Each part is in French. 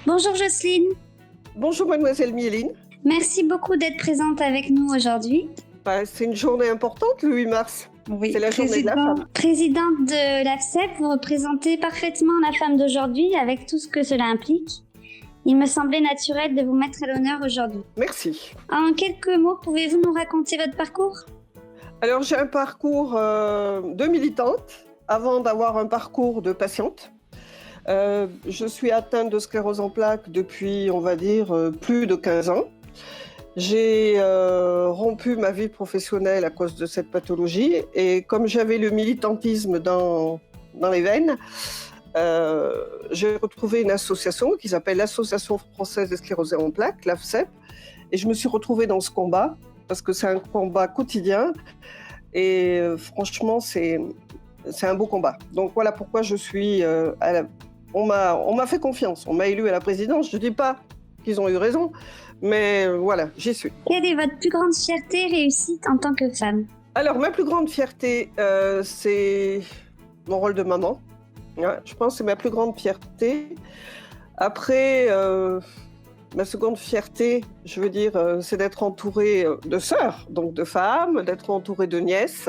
Bonjour Jocelyne, Bonjour mademoiselle Mieline. merci beaucoup d'être présente avec nous aujourd'hui. C'est une journée importante le 8 mars. Oui, C'est la journée de la femme. Présidente de l'AFCEP, vous représentez parfaitement la femme d'aujourd'hui avec tout ce que cela implique. Il me semblait naturel de vous mettre à l'honneur aujourd'hui. Merci. En quelques mots, pouvez-vous nous raconter votre parcours ? Alors j'ai un parcours de militante avant d'avoir un parcours de patiente. Je suis atteinte de sclérose en plaques depuis, on va dire, plus de 15 ans. J'ai rompu ma vie professionnelle à cause de cette pathologie et comme j'avais le militantisme dans les veines, j'ai retrouvé une association qui s'appelle l'Association française des sclérosés en plaques, l'AFCEP, et je me suis retrouvée dans ce combat parce que c'est un combat quotidien et franchement c'est un beau combat. Donc voilà pourquoi je suis on m'a fait confiance, on m'a élue à la présidence. Je ne dis pas qu'ils ont eu raison, mais voilà, j'y suis. Quelle est votre plus grande fierté et réussite en tant que femme ? Alors, ma plus grande fierté, c'est mon rôle de maman. Ouais, je pense que c'est ma plus grande fierté. Après, ma seconde fierté, je veux dire, c'est d'être entourée de sœurs, donc de femmes, d'être entourée de nièces,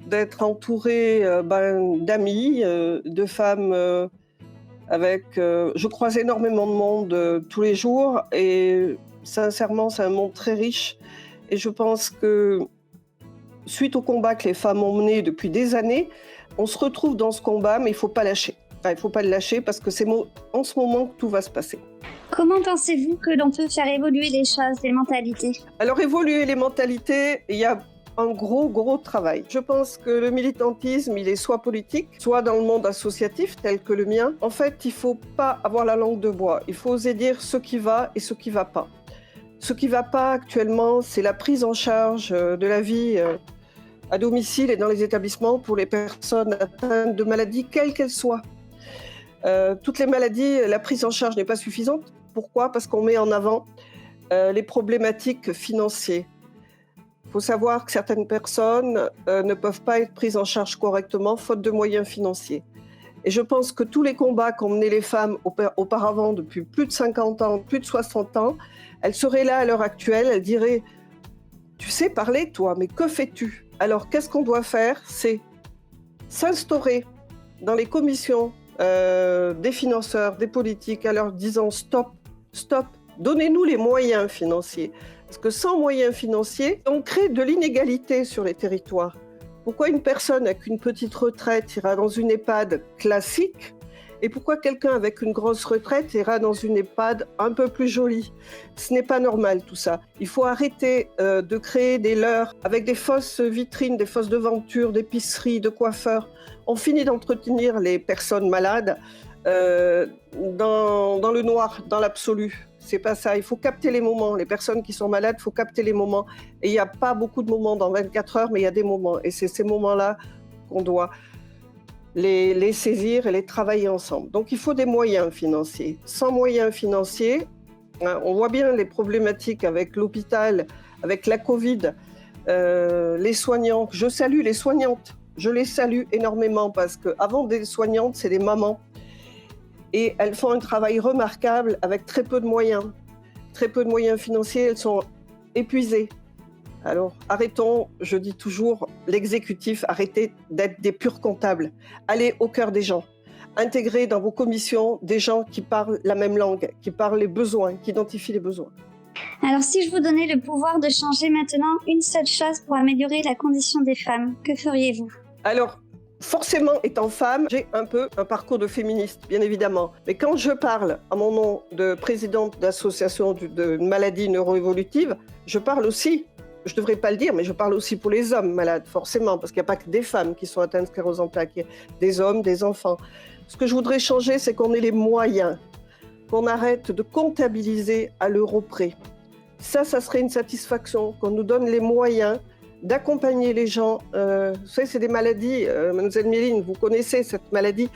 d'être entourée d'amis, de femmes avec... je croise énormément de monde tous les jours et sincèrement, c'est un monde très riche. Et je pense que suite au combat que les femmes ont mené depuis des années, on se retrouve dans ce combat, mais il ne faut pas lâcher. Il ne faut pas le lâcher parce que c'est en ce moment que tout va se passer. Comment pensez-vous que l'on peut faire évoluer les choses, les mentalités ? Alors, évoluer les mentalités, il y a un gros travail. Je pense que le militantisme, il est soit politique, soit dans le monde associatif, tel que le mien. En fait, il ne faut pas avoir la langue de bois. Il faut oser dire ce qui va et ce qui ne va pas. Ce qui ne va pas actuellement, c'est la prise en charge de la vie à domicile et dans les établissements pour les personnes atteintes de maladies, quelles qu'elles soient. Toutes les maladies, la prise en charge n'est pas suffisante. Pourquoi ? Parce qu'on met en avant les problématiques financières. Il faut savoir que certaines personnes ne peuvent pas être prises en charge correctement faute de moyens financiers. Et je pense que tous les combats qu'ont menés les femmes auparavant depuis plus de 50 ans, plus de 60 ans, elles seraient là à l'heure actuelle, elles diraient « Tu sais parler toi, mais que fais-tu » Alors qu'est-ce qu'on doit faire ? C'est s'instaurer dans les commissions des financeurs, des politiques, en leur disant « Stop, donnez-nous les moyens financiers ». Parce que sans moyens financiers, on crée de l'inégalité sur les territoires. Pourquoi une personne avec une petite retraite ira dans une EHPAD classique et pourquoi quelqu'un avec une grosse retraite ira dans une EHPAD un peu plus jolie ? Ce n'est pas normal tout ça. Il faut arrêter de créer des leurres avec des fausses vitrines, des fausses devantures, d'épiceries, de coiffeurs. On finit d'entretenir les personnes malades dans le noir, dans l'absolu. C'est pas ça, il faut capter les moments. Les personnes qui sont malades, il faut capter les moments. Et il n'y a pas beaucoup de moments dans 24 heures, mais il y a des moments. Et c'est ces moments-là qu'on doit les saisir et les travailler ensemble. Donc il faut des moyens financiers. Sans moyens financiers, on voit bien les problématiques avec l'hôpital, avec la Covid, les soignants. Je salue les soignantes, je les salue énormément parce qu'avant des soignantes, c'est des mamans. Et elles font un travail remarquable avec très peu de moyens financiers, elles sont épuisées. Alors arrêtons, je dis toujours, l'exécutif, arrêtez d'être des purs comptables. Allez au cœur des gens, intégrez dans vos commissions des gens qui parlent la même langue, qui parlent les besoins, qui identifient les besoins. Alors si je vous donnais le pouvoir de changer maintenant une seule chose pour améliorer la condition des femmes, que feriez-vous ? Alors, forcément, étant femme, j'ai un peu un parcours de féministe, bien évidemment. Mais quand je parle à mon nom de présidente d'association de maladies neuroévolutives, je parle aussi, je ne devrais pas le dire, mais je parle aussi pour les hommes malades, forcément, parce qu'il n'y a pas que des femmes qui sont atteintes de sclérose en plaques, il y a des hommes, des enfants. Ce que je voudrais changer, c'est qu'on ait les moyens, qu'on arrête de comptabiliser à l'euro près. Ça serait une satisfaction, qu'on nous donne les moyens d'accompagner les gens. Vous savez, c'est des maladies, mademoiselle Mieline, vous connaissez cette maladie,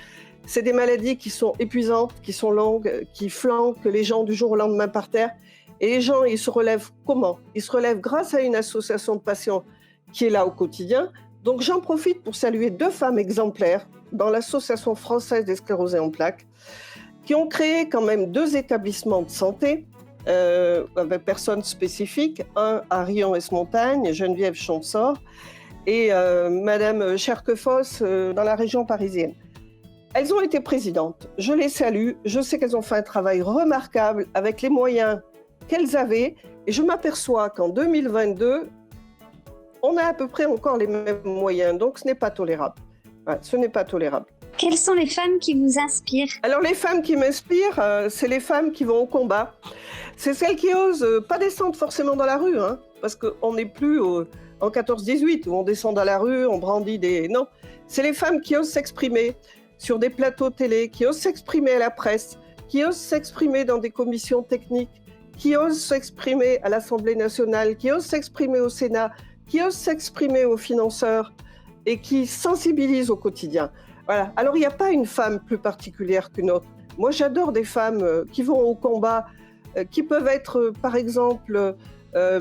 c'est des maladies qui sont épuisantes, qui sont longues, qui flanquent les gens du jour au lendemain par terre. Et les gens, ils se relèvent comment ? Ils se relèvent grâce à une association de patients qui est là au quotidien. Donc j'en profite pour saluer 2 femmes exemplaires dans l'Association française des sclérosés en plaques qui ont créé quand même 2 établissements de santé avec personnes spécifiques, un à Rion-Esmontagne, Geneviève Champsort, et Madame Cherquefosse dans la région parisienne. Elles ont été présidentes, je les salue, je sais qu'elles ont fait un travail remarquable avec les moyens qu'elles avaient, et je m'aperçois qu'en 2022, on a à peu près encore les mêmes moyens, donc ce n'est pas tolérable. Ouais, ce n'est pas tolérable. Quelles sont les femmes qui vous inspirent? Alors les femmes qui m'inspirent, c'est les femmes qui vont au combat. C'est celles qui osent pas descendre forcément dans la rue, hein, parce qu'on n'est plus en 14-18 où on descend dans la rue, on brandit des... Non, c'est les femmes qui osent s'exprimer sur des plateaux télé, qui osent s'exprimer à la presse, qui osent s'exprimer dans des commissions techniques, qui osent s'exprimer à l'Assemblée nationale, qui osent s'exprimer au Sénat, qui osent s'exprimer aux financeurs et qui sensibilisent au quotidien. Voilà. Alors, il n'y a pas une femme plus particulière qu'une autre. Moi, j'adore des femmes qui vont au combat, qui peuvent être, par exemple,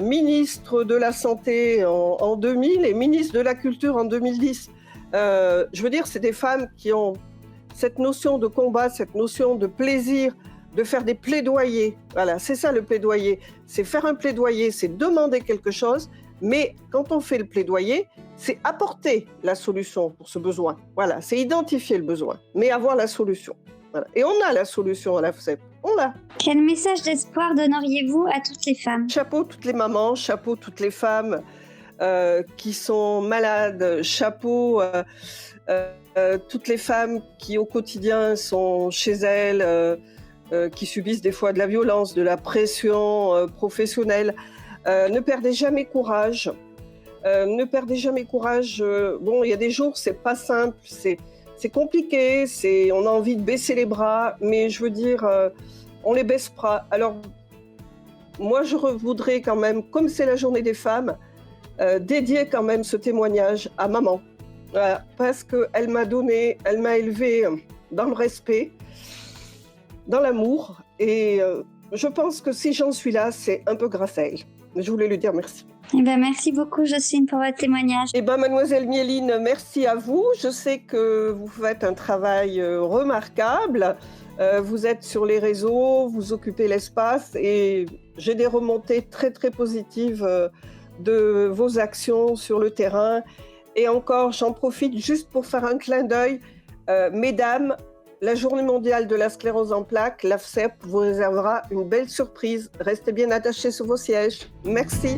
ministre de la Santé en 2000 et ministre de la Culture en 2010. Je veux dire, c'est des femmes qui ont cette notion de combat, cette notion de plaisir, de faire des plaidoyers. Voilà, c'est ça le plaidoyer. C'est faire un plaidoyer, c'est demander quelque chose, mais quand on fait le plaidoyer, c'est apporter la solution pour ce besoin. Voilà, c'est identifier le besoin, mais avoir la solution. Voilà. Et on a la solution à la FCEP, on l'a. Quel message d'espoir donneriez-vous à toutes les femmes? Chapeau toutes les mamans, chapeau toutes les femmes qui sont malades, chapeau toutes les femmes qui au quotidien sont chez elles, qui subissent des fois de la violence, de la pression professionnelle. Ne perdez jamais courage. Ne perdez jamais courage. Bon, il y a des jours, c'est pas simple, c'est compliqué, on a envie de baisser les bras, mais je veux dire, on les baisse pas. Alors, moi, je voudrais quand même, comme c'est la journée des femmes, dédier quand même ce témoignage à maman. Voilà, parce qu'elle m'a donné, elle m'a élevée dans le respect, dans l'amour, et je pense que si j'en suis là, c'est un peu grâce à elle. Je voulais lui dire merci. Eh ben, merci beaucoup, Jocelyne, pour votre témoignage. Eh ben, mademoiselle Mieline, merci à vous. Je sais que vous faites un travail remarquable. Vous êtes sur les réseaux, vous occupez l'espace, et j'ai des remontées très, très positives de vos actions sur le terrain. Et encore, j'en profite juste pour faire un clin d'œil. Mesdames, la Journée mondiale de la sclérose en plaques, l'AFCEP vous réservera une belle surprise. Restez bien attachés sur vos sièges. Merci.